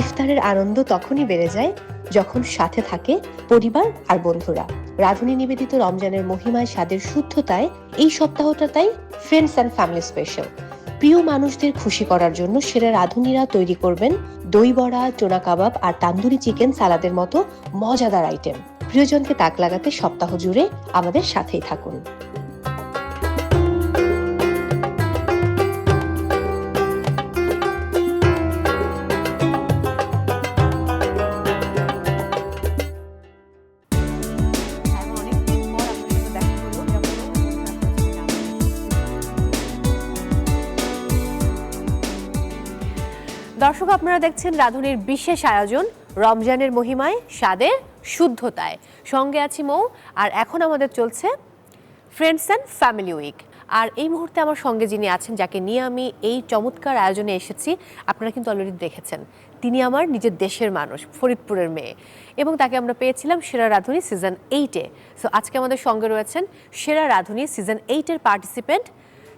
ইফতারের আনন্দ তখনই বেড়ে যায় যখন সাথে থাকে পরিবার আর বন্ধুরা। রাঁধুনি নিবেদিত রমজানের মহিমায়, স্বাদের শুদ্ধতায় এই সপ্তাহটা তাই ফ্রেন্ডস অ্যান্ড ফ্যামিলি স্পেশাল। প্রিয় মানুষদের খুশি করার জন্য সেরা রাঁধুনিরা তৈরি করবেন দই বড়া, চোনা কাবাব আর তান্দুরি চিকেন সালাদের মতো মজাদার আইটেম। প্রিয়জনকে তাক লাগাতে সপ্তাহ জুড়ে আমাদের সাথেই থাকুন। দর্শক, আপনারা দেখছেন রাঁধুনির বিশেষ আয়োজন রমজানের মহিমায়, স্বাদের শুদ্ধতায়। সঙ্গে আছি মৌ, আর এখন আমাদের চলছে ফ্রেন্ডস অ্যান্ড ফ্যামিলি উইক। আর এই মুহূর্তে আমার সঙ্গে যিনি আছেন, যাকে নিয়ে আমি এই চমৎকার আয়োজনে এসেছি, আপনারা কিন্তু অলরেডি দেখেছেন। তিনি আমার নিজের দেশের মানুষ, ফরিদপুরের মেয়ে, এবং তাকে আমরা পেয়েছিলাম সেরা রাঁধুনি সিজন 8-এ। সো আজকে আমাদের সঙ্গে রয়েছেন সেরা রাঁধুনি সিজন 8-এর পার্টিসিপেন্ট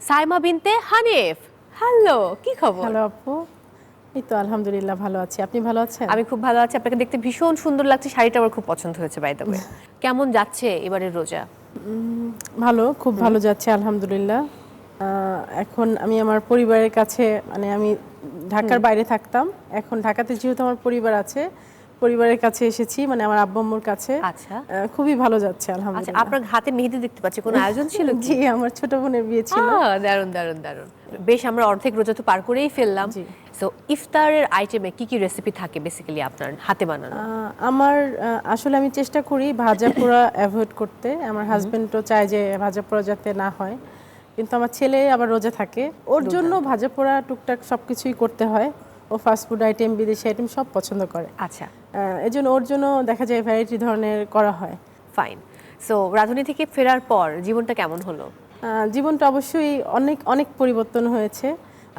সাইমা বিনতে হানিফ। হ্যালো, কি খবর? হ্যালো আপু, এই তো আলহামদুলিল্লাহ ভালো আছি। আপনি ভালো আছেন? আমি খুব ভালো আছি। আপনাকে দেখতে ভীষণ সুন্দর লাগছে, শাড়িটা আমার খুব পছন্দ হয়েছে বাই দ্য ওয়ে। কেমন যাচ্ছে এবারের রোজা? ভালো, খুব ভালো যাচ্ছে আলহামদুলিল্লাহ। এখন আমি আমার পরিবারের কাছে, মানে আমি ঢাকার বাইরে থাকতাম, এখন ঢাকাতে যেহেতু আমার পরিবার আছে, পরিবারের কাছে এসেছি, মানে আমার আব্বু আম্মুর কাছে। আচ্ছা, খুবই ভালো যাচ্ছে আচ্ছা। আলহামদুলিল্লাহ। আপনার হাতে মেহেদি দেখতে পাচ্ছি, কোনো আয়োজন ছিল কি? জি, আমার ছোট বোনের বিয়ে ছিল। দারুণ দারুণ দারুণ। বেশ, আমরা অর্ধেক রোজা তো পার করেই ফেললাম। সো ইফতারের আইটেমে কি কি রেসিপি থাকে বেসিক্যালি আপনার হাতে বানানো? আমার আসলে আমি চেষ্টা করি ভাজা পোড়া অ্যাভয়েড করতে। আমার হাজবেন্ডও চায় যে ভাজা পোড়া যাতে না হয়, কিন্তু আমার ছেলে আবার রোজা থাকে, ওর জন্য ভাজা পোড়া টুকটাক সবকিছুই করতে হয়। ও ফাস্টফুড আইটেম, বিদেশি আইটেম সব পছন্দ করে। আচ্ছা, এজন্য ওর জন্য দেখা যায় ভ্যারাইটি ধরনের করা হয়। ফাইন। সো রাঁধুনি থেকে ফেরার পর জীবনটা কেমন হলো? জীবনটা অবশ্যই অনেক অনেক পরিবর্তন হয়েছে।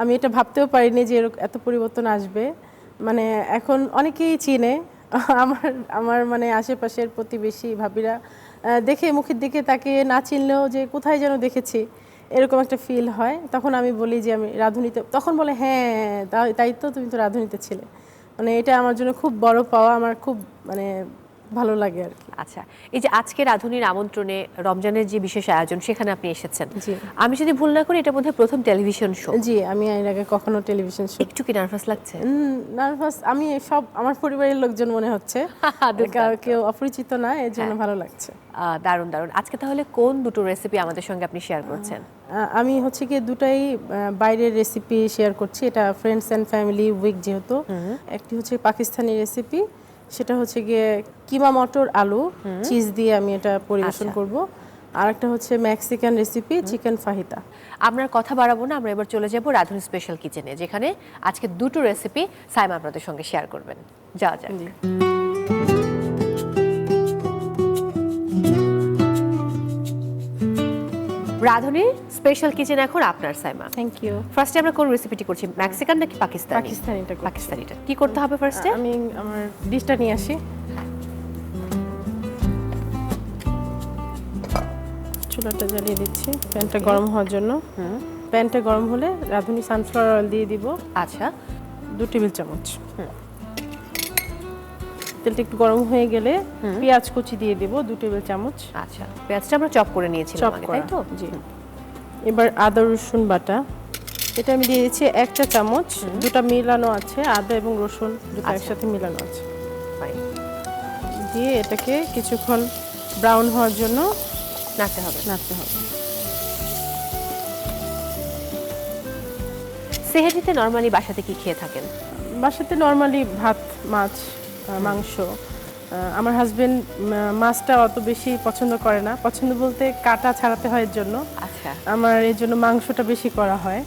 আমি এটা ভাবতেও পারিনি যে এত পরিবর্তন আসবে। মানে এখন অনেকেই চিনে আমার আমার মানে আশেপাশের প্রতিবেশী ভাবিরা দেখে মুখের দিকে তাকে না চিনলেও যে কোথায় যেন দেখেছি এরকম একটা ফিল হয়। তখন আমি বলি যে আমি রাঁধুনিতে, তখন বলে হ্যাঁ তাই তো, তুমি তো রাঁধুনিতে ছিলে। মানে এটা আমার জন্য খুব বড় পাওয়া, আমার খুব মানে ভালো লাগে আর কি। আচ্ছা, এই যে আজকে রাঁধুনির আমন্ত্রণে রমজানের যে বিশেষ আয়োজন, সেখানে আপনি এসেছেন। জি, আমি যদি ভুল না করি এটা বোধহয় প্রথম টেলিভিশন শো। জি, আমি এর আগে কখনো টেলিভিশন শো। একটু কি নার্ভাস লাগছে? নার্ভাস, আমি সব আমার পরিবারের লোকজন মনে হচ্ছে, কেউ অপরিচিত না, এর জন্য ভালো লাগছে। দারুণ দারুণ। আজকে তাহলে কোন দুটো রেসিপি আমাদের সঙ্গে আপনি শেয়ার করছেন? আমি হচ্ছে কি দুটাই বাইরের রেসিপি শেয়ার করছি। এটা ফ্রেন্ডস অ্যান্ড ফ্যামিলি উইক যেহেতু, একটি হচ্ছে পাকিস্তানি রেসিপি, সেটা হচ্ছে গিয়ে কিমা মটর আলু চিজ দিয়ে আমি এটা পরিবেশন করব। আর একটা হচ্ছে মেক্সিকান রেসিপি, চিকেন ফাহিতা। আপনার কথা বাড়াবো না, আমরা এবার চলে যাব রাঁধুনি স্পেশাল কিচেনে, যেখানে আজকে দুটো রেসিপি সাইমা আপনাদের সঙ্গে শেয়ার করবেন। যাওয়া যাক। রাঁধুনির স্পেশাল কিচেন এখন আপনার, সাইমা। Thank you. ফার্স্টে আমরা কোন রেসিপিটি করছি, মেক্সিকান নাকি পাকিস্তানি? পাকিস্তানিটা। পাকিস্তানিটা কি করতে হবে ফার্স্টে? আমি আমার ডিশটা নিয়ে আসি। চুলাটা জ্বালিয়ে দিচ্ছি প্যানটা গরম হওয়ার জন্য। প্যানটা গরম হলে রাঁধুনি সানফ্লাওয়ার অয়েল দিয়ে দিব। আচ্ছা, 2 টেবিল চামচ। তেলটা একটু গরম হয়ে গেলে পেঁয়াজ কুচি দিয়ে দিব 2 টেবিল চামচ। আচ্ছা, পেঁয়াজটা আমরা চপ করে নিয়েছিলাম আগে, তাই তো? জি। এবার আদা রসুন বাটা, এটা আমি দিয়ে দিচ্ছি 1 চা চামচ। দুটো মিলানো আছে, আদা এবং রসুন দুটো একসাথে মিলানো আছে। দিয়ে এটাকে কিছুক্ষণ ব্রাউন হওয়ার জন্য নাড়তে হবে। সেহরিতে নরমালি বাসাতে কি খেয়ে থাকেন? বাসাতে নরমালি ভাত, মাছ, মাংস। আমার হাজবেন্ড মাছটা অত বেশি পছন্দ করে না, পছন্দ বলতে কাটা ছাড়াতে হয় এর জন্য। আচ্ছা, আমার এর জন্য মাংসটা বেশি করা হয়।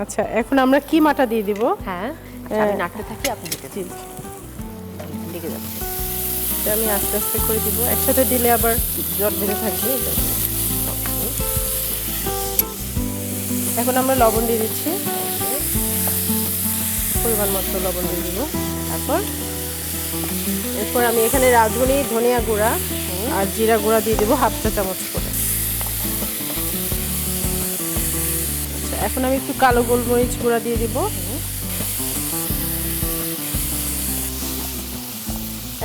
আচ্ছা, এখন আমরা কিমাটা দিয়ে দিব। হ্যাঁ, আমি নাড়তে থাকি, আপনি দিতে দিন। লেগে যাচ্ছে, এটা আমি আস্তে আস্তে করে দিব, একসাথে দিলে আবার জট বেঁধে থাকবে। এখন আমরা লবণ দিয়ে দিচ্ছি, পরিমাণ মতো লবণ দিয়ে দিব। এরপর আমি এখানে রাঁধুনি ধনিয়া গুঁড়া আর জিরা গুঁড়া দিয়ে দেবো 1/2 চা চামচ করে। আচ্ছা, এখন আমি একটু কালো গোলমরিচ গুঁড়া দিয়ে দিব।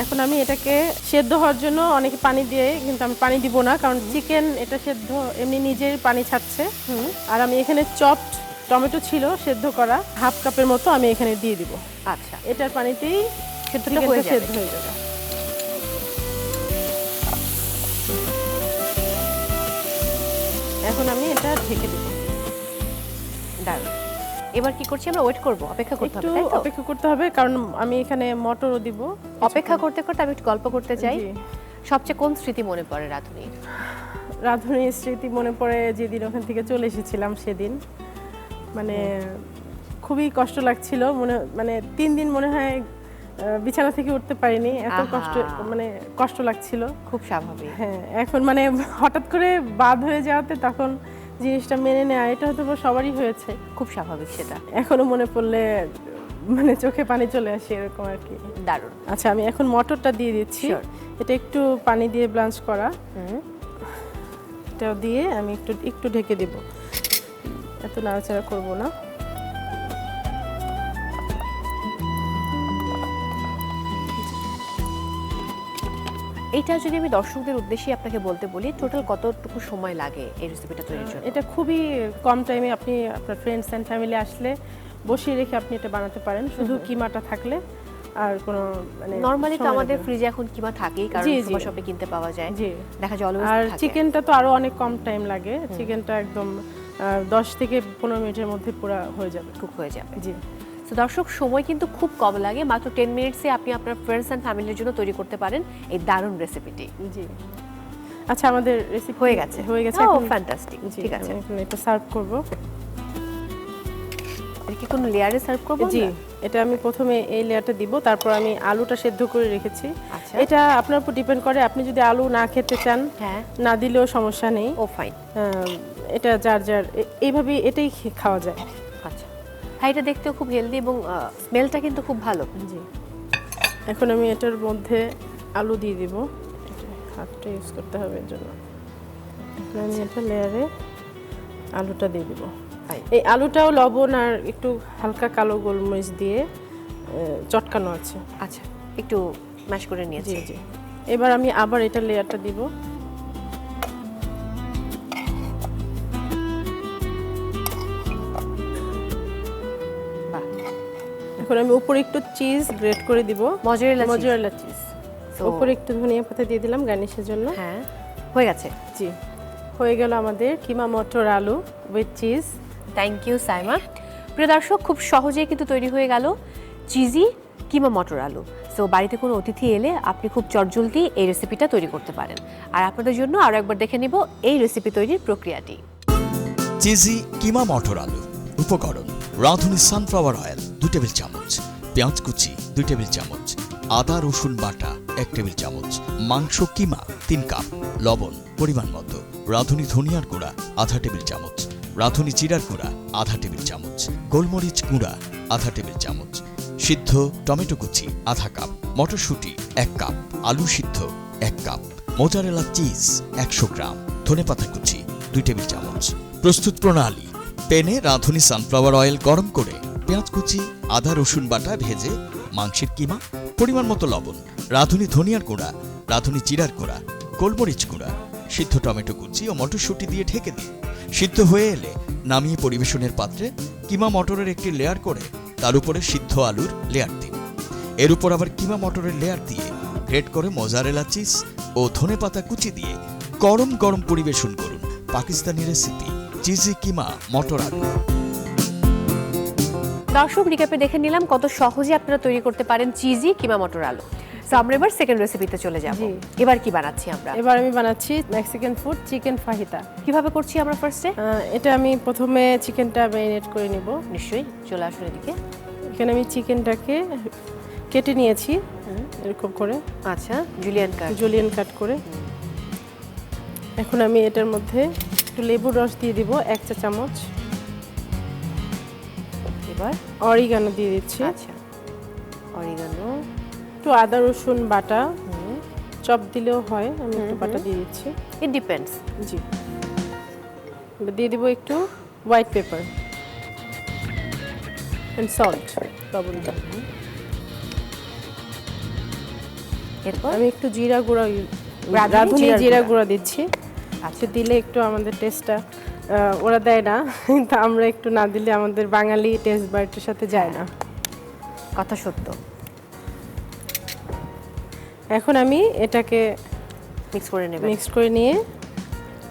এখন আমি এটাকে সেদ্ধ হওয়ার জন্য অনেকে পানি দিয়ে, কিন্তু আমি পানি দিব না, কারণ চিকেন এটা সেদ্ধ এমনি নিজেই পানি ছাড়ছে। আর আমি এখানে চপড টমেটো ছিল সেদ্ধ করা, হাফ কাপের মতো আমি এখানে দিয়ে দিব। আচ্ছা, এটার পানিতেই সেদ্ধটা হয়ে যাবে। সেদ্ধ হয়ে যাবে। এখন আমি এটা ঢেকে দেব। দারুণ। এবার কি করছি আমরা? ওয়েট করব, অপেক্ষা করতে একটু হবে, তাই তো? অপেক্ষা করতে হবে, কারণ আমি এখানে মটরও দিব। অপেক্ষা করতে করতে আমি একটু গল্প করতে চাই। জি। সবচেয়ে কোন স্মৃতি মনে পড়ে রাধুনির? রাঁধুনির স্মৃতি মনে পড়ে যেদিন ওখান থেকে চলে এসেছিলাম সেদিন। মানে খুবই কষ্ট লাগছিল, মানে 3 দিন মনে হয় বিছানা থেকে উঠতে পারিনি, এত আহা। কষ্ট লাগছিল। খুব স্বাভাবিক। হ্যাঁ, এখন মানে হঠাৎ করে বাদ হয়ে যাওয়াতে তখন জিনিসটা মেনে নেওয়া, এটা হয়তো বা সবারই হয়েছে। খুব স্বাভাবিক সেটা। এখনো মনে পড়লে মানে চোখে পানি চলে আসে, এরকম আর কি। দারুণ। আচ্ছা, আমি এখন মটরটা দিয়ে দিচ্ছি। Sure. এটা একটু পানি দিয়ে ব্লাঞ্চ করা, এটাও দিয়ে আমি একটু ঢেকে দেব, এত নাড়াচাড়া করব না। এটা যদি আমি দর্শকদের উদ্দেশ্যে আপনাকে বলতে বলি, টোটাল কতটুকু সময় লাগে এই রেসিপিটা তৈরির জন্য? এটা খুবই কম টাইমে আপনি আপনার ফ্রেন্ডস অ্যান্ড ফ্যামিলি আসলে বসিয়ে রেখে আপনি এটা বানাতে পারেন, শুধু কিমাটা থাকলে। আর কোনো মানে নরমালি তো সময় আমাদের লাগবে না। ফ্রিজে এখন কিমা থাকেই, কারণ জি, জি। সুপার শপে কিনতে পাওয়া যায়। জি। দেখা যায় অলওয়েজ আর থাকে। চিকেনটা তো আরো অনেক কম টাইম লাগে, চিকেনটা একদম 10 থেকে 15 মিনিটের মধ্যে পুরো হয়ে যাবে, কুক হয়ে যাবে। জি। তো দর্শক, সময় কিন্তু খুব কম লাগে, মাত্র 10 মিনিটসে আপনি আপনার ফ্রেন্ডস অ্যান্ড ফ্যামিলির জন্য তৈরি করতে পারেন এই দারুণ রেসিপিটি। জি। আচ্ছা, আমাদের রেসিপি হয়ে গেছে। হয়ে গেছে। ও এখন ফ্যান্টাস্টিক। জি, ঠিক আছে। আমি এখন এটা সার্ভ করব। এর কি কোনো লেয়ারে সার্ভ করব? জি, এটা আমি প্রথমে এই লেয়ারটা দিব, তারপর আমি আলুটা সেদ্ধ করে রেখেছি। আচ্ছা। এটা আপনার উপর ডিপেন্ড করে, আপনি যদি আলু না খেতে চান হ্যাঁ। না দিলেও সমস্যা নেই। ও ফাইন। এটা যার যার এইভাবে এটাই খাওয়া যায়। আচ্ছা। হ্যাঁ, এটা দেখতেও খুব হেলদি এবং স্মেলটা কিন্তু খুব ভালো। জি। এখন আমি এটার মধ্যে আলু দিয়ে দিব, হাতটা ইউজ করতে হবে এর জন্য। এখন আমি এটা লেয়ারে আলুটা দিয়ে দিব। এই আলুটাও লবণ আর একটু হালকা কালো গোলমরিচ দিয়ে চটকানো আছে। আচ্ছা, একটু ম্যাশ করে নিয়েছি। জি জি। এবার আমি আবার এটা লেয়ারটা দিব। বাহ। এখন আমি উপরে একটু চিজ গ্রেট করে দিব, মজরেলা চিজ। So, উপরে একটু ধনিয়া পাতা দিয়ে দিলাম গার্নিশের জন্য। হ্যাঁ, হয়ে গেছে। জি, হয়ে গেল আমাদের keema matar aloo with cheese. Thank you Saima. প্রিয় দর্শক, খুব সহজেই কিন্তু তৈরি হয়ে গেল চিজি কিমা মটর আলু। সো বাড়িতে কোনো অতিথি এলে আপনি খুব চটজলদি এই রেসিপিটা তৈরি করতে পারেন। আর আপনাদের জন্য আরও একবার দেখে নেব এই রেসিপি তৈরির প্রক্রিয়াটি। চিজি কিমা মটর আলু। উপকরণ: রাঁধুনি সানফ্লাওয়ার অয়েল 2 টেবিল চামচ, পেঁয়াজ কুচি 2 টেবিল চামচ, আদা রসুন বাটা 1 টেবিল চামচ, মাংস কিমা 3 কাপ, লবণ পরিমাণ মতো, রাঁধুনি ধনিয়ার গুঁড়া আধা টেবিল চামচ, রাঁধুনি জিরার গুঁড়া আধা টেবিল চামচ, গোলমরিচ গুঁড়া আধা টেবিল চামচ, সিদ্ধ টমেটো কুচি আধা কাপ, মটরশুঁটি 1 কাপ, আলু সিদ্ধ 1 কাপ, মোজারেলা চিজ 100 গ্রাম, ধনেপাতা কুচি 2 টেবিল চামচ। প্রস্তুত প্রণালী: প্যানে রাঁধুনি সানফ্লাওয়ার অয়েল গরম করে পেঁয়াজ কুচি আদা রসুন বাটা ভেজে মাংসের কিমা, পরিমাণ মতো লবণ, রাঁধুনি ধনিয়ার গুঁড়া, রাঁধুনি জিরার গুঁড়া, গোলমরিচ গুঁড়া, সিদ্ধ টমেটো কুচি ও মটরশুঁটি দিয়ে ঢেকে দিন। সিদ্ধ হয়ে এলে নামিয়ে পরিবেশনের পাত্রে কিমা মটরের একটি লেয়ার করে তার উপরে সিদ্ধ আলুর লেয়ার দিন। এর উপর আবার কিমা মটরের লেয়ার দিয়ে গ্রেট করে মোজারেলা চিজ ও ধনেপাতা কুচি দিয়ে গরম গরম পরিবেশন করুন পাকিস্তানি রেসিপি চিজি কিমা মটর আলু। দর্শক, রিক্যাপে দেখে নিলাম কত সহজে আপনারা তৈরি করতে পারেন চিজি কিমা মটর আলু। সো আমরা এবার সেকেন্ড রেসিপিতে চলে যাব। জি। এবার কি বানাচ্ছি আমরা? এবার আমি বানাচ্ছি মেক্সিকান ফুড চিকেন ফাহিতা। কিভাবে করছি আমরা ফার্স্টে? এটা আমি প্রথমে চিকেনটা ম্যারিনেট করে নিব। নিশ্চয়ই, চলে আসুন এদিকে। এখানে আমি চিকেনটাকে কেটে নিয়েছি এরকম করে, আচ্ছা, জুলিয়ান কাট করে। এখন আমি এটার মধ্যে একটু লেবুর রস দিয়ে দিব 1 চা চামচ। এবার অরিগানো দিয়ে দিচ্ছি। আচ্ছা, অরিগানো, একটু আদা রসুন বাটা, চপ দিলেও হয়, আমি একটু বাটা দিয়ে দিচ্ছি। It depends. জি, এবার দিয়ে দিব একটু হোয়াইট পেপার এন্ড সল্ট, লবণ। এরপর আমি একটু জিরা গুঁড়া রাঁধুনি রাঁধুনি জিরার জিরা গুঁড়া। গুঁড়া দিচ্ছি। আচ্ছা, দিলে একটু আমাদের টেস্টটা ওরা দেয় না, কিন্তু আমরা একটু না দিলে আমাদের বাঙালি টেস্ট বাড়ির সাথে যায় না। কথা সত্য। এখন আমি এটাকে মিক্স করে নেবেন। মিক্স করে নিয়ে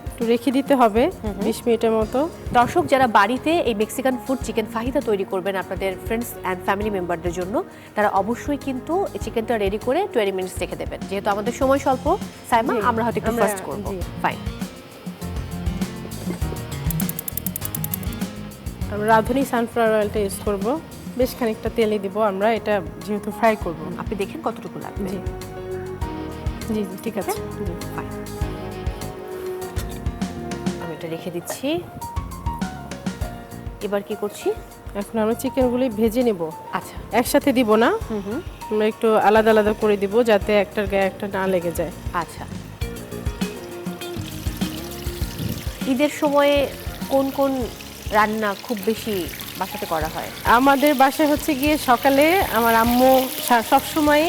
একটু রেখে দিতে হবে 20 মিনিটের মতো। দর্শক যারা বাড়িতে এই মেক্সিকান ফুড চিকেন ফাহিদা তৈরি করবেন আপনাদের ফ্রেন্ডস অ্যান্ড ফ্যামিলি মেম্বারদের জন্য, তারা অবশ্যই কিন্তু এই চিকেনটা রেডি করে 20 মিনিটস রেখে দেবেন। যেহেতু আমাদের সময় স্বল্প, সাইমা জি, আমরা হয়তো একটু আমরা- ফাস্ট করব। জি। ফাইন। আমরা রাঁধুনি সানফ্লাওয়ার অয়েলটা ইউজ করব। বেশ খানিকটা তেলই দিব আমরা, এটা যেহেতু ফ্রাই করব। আপনি দেখেন কতটুকু লাগবে। জি জি জি, ঠিক আছে। ফাইন। আমি এটা রেখে দিচ্ছি। এবার কি করছি? এখন আমরা চিকেনগুলি ভেজে নেব, আচ্ছা। একসাথে দিব না, আমরা একটু আলাদা আলাদা করে দিব যাতে একটার গায়ে একটা না লেগে যায়। আচ্ছা। ঈদের সময়ে কোন কোন রান্না খুব বেশি বাসাতে করা হয়? আমাদের বাসায় হচ্ছে গিয়ে সকালে আমার আম্মু সবসময়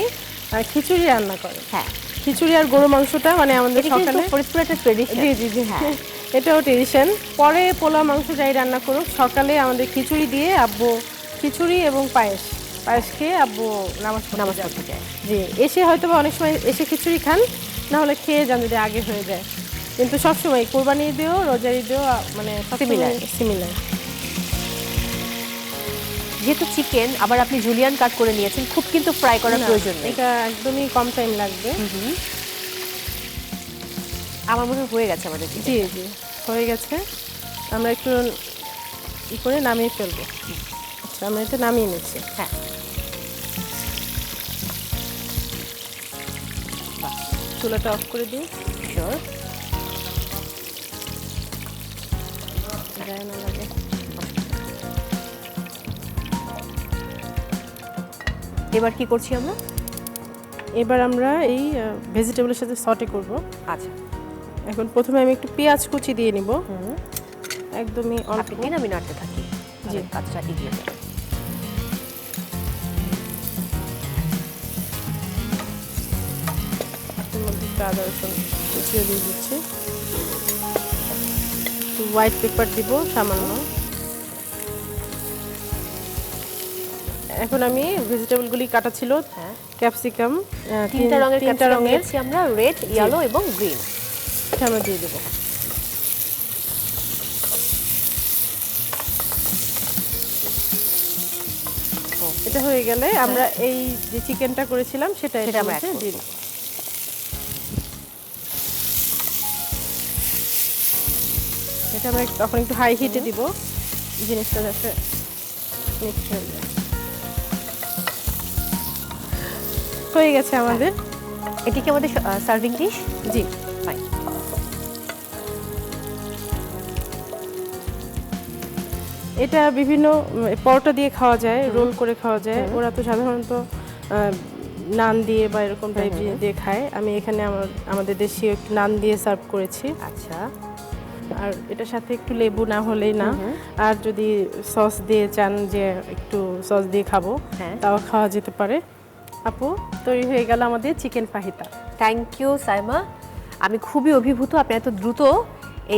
খিচুড়ি রান্না করে। হ্যাঁ, খিচুড়ি আর গরু মাংসটা মানে আমাদের এটা কিন্তু সকালে। ফরিদপুর একটা ট্রেডিশন। জি জি জি, হ্যাঁ। এটাও ট্রেডিশন। পরে পোলা মাংস যাই রান্না করুক, সকালে আমাদের খিচুড়ি দিয়ে আব্বু খিচুড়ি এবং পায়েস খেয়ে আব্বু নামাজ পড়তে যায়। জি, এসে হয়তো বা অনেক সময় এসে খিচুড়ি খান, না হলে খেয়ে যান যদি আগে হয়ে যায়। কিন্তু সবসময় কোরবানি ঈদেও রোজার ঈদেও মানে সিমিলার। যেহেতু চিকেন আবার আপনি জুলিয়ান কাট করে নিয়েছেন, খুব কিন্তু ফ্রাই করার প্রয়োজন নেই। এটা একদমই কম টাইম লাগবে। আমার মনে হয় হয়ে গেছে আমাদের চিকেন। জি জি, হয়ে গেছে। আমরা একটু করে নামিয়ে ফেলবো। আচ্ছা, আমরা এটা নামিয়ে নিচ্ছি। হ্যাঁ, চুলাটা অফ করে দিই। শিওর। গায়ে না লাগে। এবার কি করছি আমরা? এবার আমরা এই ভেজিটেবলের সাথে সটে করব। আচ্ছা। এখন প্রথমে আমি একটু পেঁয়াজ কুচি দিয়ে নিব, একদমই অল্প। আপনি দিন, আমি নাড়তে থাকি। জি। কাজটা এগিয়ে যাবে। এর মধ্যে একটু আদা রসুন কুচিও দিয়ে দিচ্ছি, হোয়াইট পেপার দিব সামান্য। এখন আমি ভেজিটেবলগুলি কাটা ছিল, হ্যাঁ। ক্যাপসিকাম তিনটা রঙের ক্যাপসিকাম নিয়েছি আমরা, রেড, ইয়েলো এবং গ্রিন। এটা আমরা দিয়ে দেবো। এটা হয়ে গেলে আমরা এই যে চিকেনটা করেছিলাম সেটা সেটা আমরা মধ্যে add দিয়ে দেব। এটা আমরা তখন একটু হাই হিটে দিব, জিনিসটা যাতে মিক্স হয়ে যায়। হয়ে গেছে আমাদের। এটি কি আমাদের সার্ভিং ডিশ? জি, ফাইন। এটা বিভিন্ন পরোটা দিয়ে খাওয়া যায়, রোল করে খাওয়া যায়। ওরা তো সাধারণত নান দিয়ে বা এরকম টাইপ দিয়ে খায়। আমি এখানে আমাদের দেশীয় একটু নান দিয়ে সার্ভ করেছি। আচ্ছা। আর এটার সাথে একটু লেবু না হলেই না, আর যদি সস দিয়ে চান যে একটু সস দিয়ে খাবো, হ্যাঁ। তাও খাওয়া যেতে পারে। আপু, তৈরি হয়ে গেল আমাদের chicken fajita. Thank you Saima. আমি খুবই অভিভূত, আপনি এত দ্রুত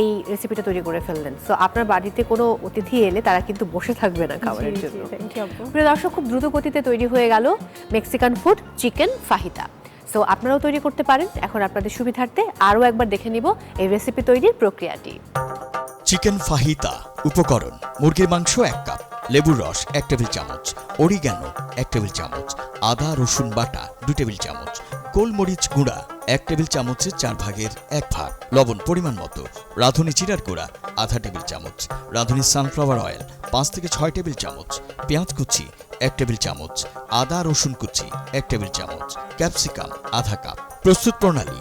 এই রেসিপিটা তৈরি করে ফেললেন। সো আপনার বাড়িতে কোনো অতিথি এলে তারা কিন্তু বসে থাকবে না খাবারের জি, জি, জন্য। thank you আপু। প্রিয় দর্শক, খুব দ্রুত গতিতে তৈরি হয়ে গেল মেক্সিকান ফুড চিকেন ফাহিতা। সো আপনারাও তৈরি করতে পারেন। এখন আপনাদের সুবিধার্থে আরও একবার দেখে নিব এই রেসিপি তৈরির প্রক্রিয়াটি। চিকেন ফাহিতা। উপকরণ: মুরগির মাংস 1 কাপ, লেবুর রস 1 টেবিল চামচ, অরিগ্যানো 1 টেবিল চামচ, আদা রসুন বাটা 2 টেবিল চামচ, গোলমরিচ গুঁড়া 1 টেবিল চামচের 4 ভাগের 1 ভাগ, লবণ পরিমাণ মতো, রাঁধুনি জিরার গুঁড়া আধা টেবিল চামচ, রাঁধুনি সানফ্লাওয়ার অয়েল 5 থেকে 6 টেবিল চামচ, পেঁয়াজ কুচি 1 টেবিল চামচ, আদা রসুন কুচি 1 টেবিল চামচ, ক্যাপসিকাম আধা কাপ। প্রস্তুত প্রণালী: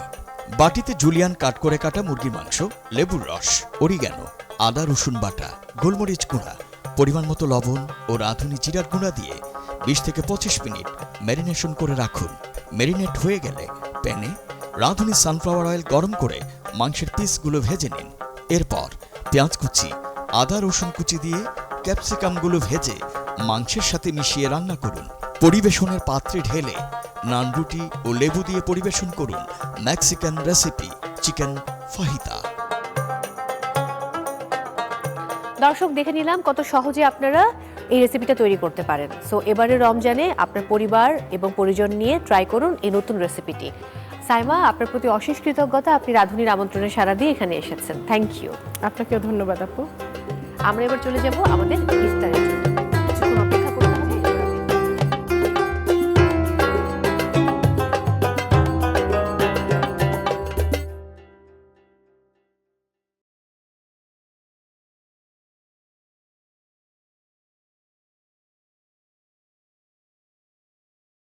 বাটিতে জুলিয়ান কাট করে কাটা মুরগির মাংস, লেবুর রস, অরিগ্যানো, আদা রসুন বাটা, গোলমরিচ গুঁড়া, পরিমাণ মতো লবণ ও রাঁধুনি জিরার গুঁড়া দিয়ে 20 থেকে 25 মিনিট ম্যারিনেশন করে রাখুন। ম্যারিনেট হয়ে গেলে প্যানে রাঁধুনি সানফ্লাওয়ার অয়েল গরম করে মাংসের পিসগুলো ভেজে নিন। এরপর পেঁয়াজ কুচি, আদা রসুন কুচি দিয়ে ক্যাপসিকামগুলো ভেজে মাংসের সাথে মিশিয়ে রান্না করুন। পরিবেশনের পাত্রে ঢেলে নান রুটি ও লেবু দিয়ে পরিবেশন করুন মেক্সিকান রেসিপি চিকেন ফাহিতা। দর্শক, দেখে নিলাম কত সহজে আপনারা এই রেসিপিটা তৈরি করতে পারেন। সো এবারে রমজানে আপনার পরিবার এবং পরিজন নিয়ে ট্রাই করুন এই নতুন রেসিপিটি। সাইমা, আপনার প্রতি অশেষ কৃতজ্ঞতা, আপনি রাঁধুনির আমন্ত্রণে সাড়া দিয়ে এখানে এসেছেন। Thank you. আপনাকেও ধন্যবাদ আপু। আমরা এবার চলে যাব আমাদের ইফতারের জন্য।